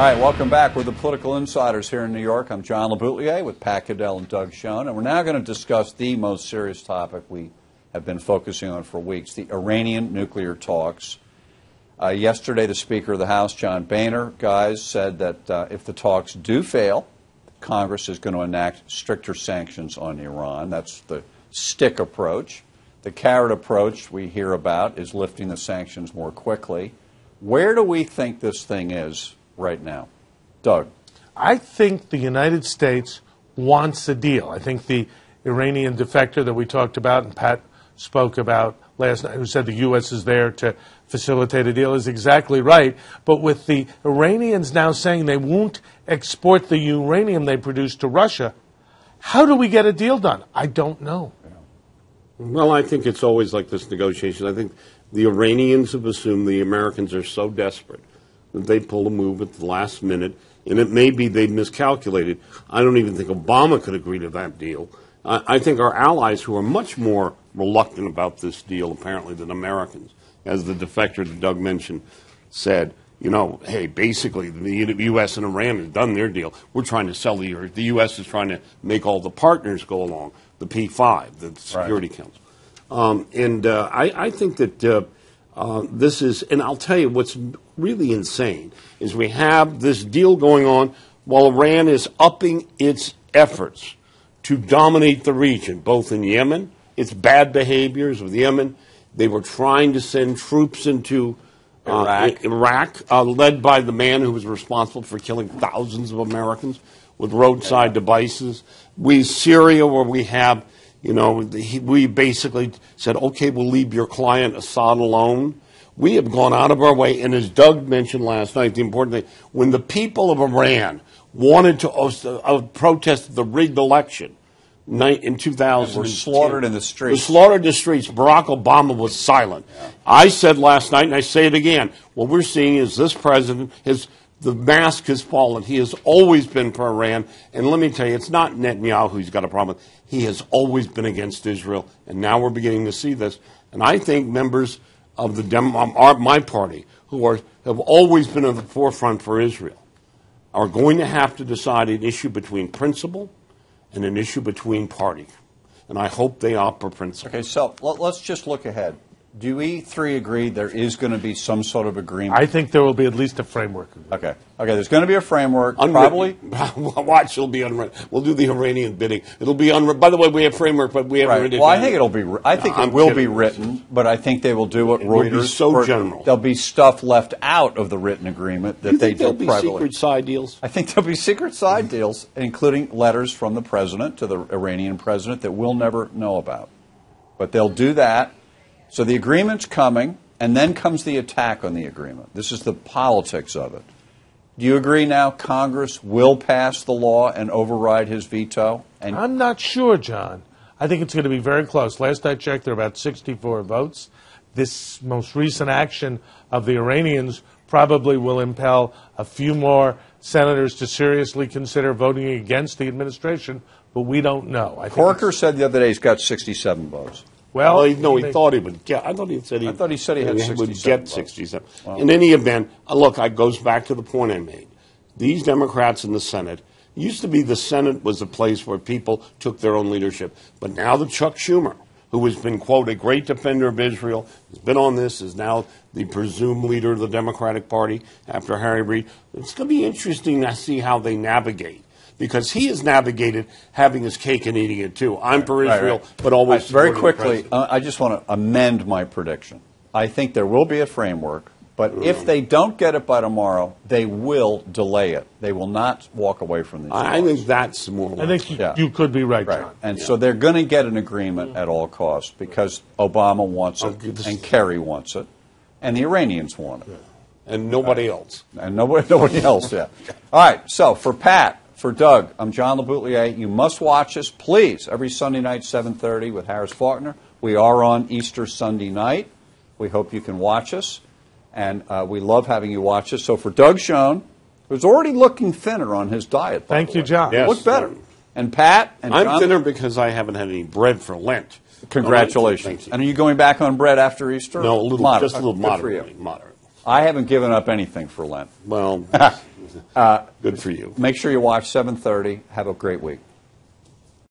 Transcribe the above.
right, welcome back. We're the Political Insiders here in New York. I'm John LeBoutelier with Pat Caddell and Doug Schoen, and we're now going to discuss the most serious topic we have been focusing on for weeks, the Iranian nuclear talks. Yesterday, the Speaker of the House, John Boehner, said that if the talks do fail, Congress is going to enact stricter sanctions on Iran. That's the stick approach. The carrot approach we hear about is lifting the sanctions more quickly. Where do we think this thing is right now? Doug? I think the United States wants a deal. I think the Iranian defector that we talked about and Pat spoke about last night, who said the U.S. is there to facilitate a deal, is exactly right. But with the Iranians now saying they won't export the uranium they produce to Russia, how do we get a deal done? I don't know. Well, I think it's always like this negotiation. I think the Iranians have assumed the Americans are so desperate that they pull a move at the last minute, and it may be they miscalculated. I don't even think Obama could agree to that deal. I think our allies, who are much more reluctant about this deal, apparently, than Americans, as the defector that Doug mentioned said, you know, hey, basically the U.S. and Iran have done their deal. We're trying to sell the U.S. is trying to make all the partners go along, the P5, the Security Council. I think that this is, and I'll tell you what's really insane, is we have this deal going on while Iran is upping its efforts to dominate the region, both in Yemen, its bad behaviors with Yemen. They were trying to send troops into Iraq, led by the man who was responsible for killing thousands of Americans with roadside devices. Syria, where we have, you know, we basically said, okay, we'll leave your client Assad alone. We have gone out of our way, and as Doug mentioned last night, the important thing, when the people of Iran wanted to protest the rigged election in 2000, were slaughtered in the streets. Were slaughtered in the streets. Barack Obama was silent. Yeah. I said last night, and I say it again, what we're seeing is this president, the mask has fallen. He has always been for Iran. And let me tell you, it's not Netanyahu who's got a problem. He has always been against Israel. And now we're beginning to see this. And I think members of my party, who have always been at the forefront for Israel, are going to have to decide an issue between principle and an issue between party. And I hope they opt for principle. Okay, so let's just look ahead. Do we three agree there is going to be some sort of agreement? I think there will be at least a framework agreement. Okay, there's going to be a framework. Probably. Watch, it'll be unwritten. We'll do the Iranian bidding. It'll be unwritten. By the way, we have framework, but we haven't written it. Well, I think it'll be. I think it will be written, but I think they will do what Reuters. It'll be so general. There'll be stuff left out of the written agreement that they do privately. There'll be secret side deals? I think there'll be secret side deals, including letters from the president to the Iranian president that we'll never know about. But they'll do that. So the agreement's coming, and then comes the attack on the agreement. This is the politics of it. Do you agree now Congress will pass the law and override his veto? And I'm not sure, John. I think it's going to be very close. Last I checked, there are about 64 votes. This most recent action of the Iranians probably will impel a few more senators to seriously consider voting against the administration, but we don't know. Corker said the other day he's got 67 votes. Well, he thought he would get. I thought he said he had 67 would get votes. 67. Wow. In any event, look, it goes back to the point I made. These Democrats in the Senate, it used to be the Senate was a place where people took their own leadership. But now the Chuck Schumer, who has been, quote, a great defender of Israel, has been on this, is now the presumed leader of the Democratic Party after Harry Reid. It's going to be interesting to see how they navigate. Because he has navigated having his cake and eating it, too. I'm for Israel, but always very quickly, I just want to amend my prediction. I think there will be a framework, but if they don't get it by tomorrow, they will delay it. They will not walk away from these I think that's more likely. I think you could be right, John. And so they're going to get an agreement at all costs because Obama wants it, and Kerry wants it, and the Iranians want it. And nobody else. And nobody else, yeah. All right, so for Pat, for Doug, I'm John LeBoutelier. You must watch us, please, every Sunday night, 7:30 with Harris Faulkner. We are on Easter Sunday night. We hope you can watch us, and we love having you watch us. So for Doug Schoen, who's already looking thinner on his diet, Thank you, John. Yes. Look better. And Pat and I'm John, thinner because I haven't had any bread for Lent. Congratulations. And are you going back on bread after Easter? No, just a little moderate. I haven't given up anything for Lent. Well, Good for you. Make sure you watch 7:30. Have a great week.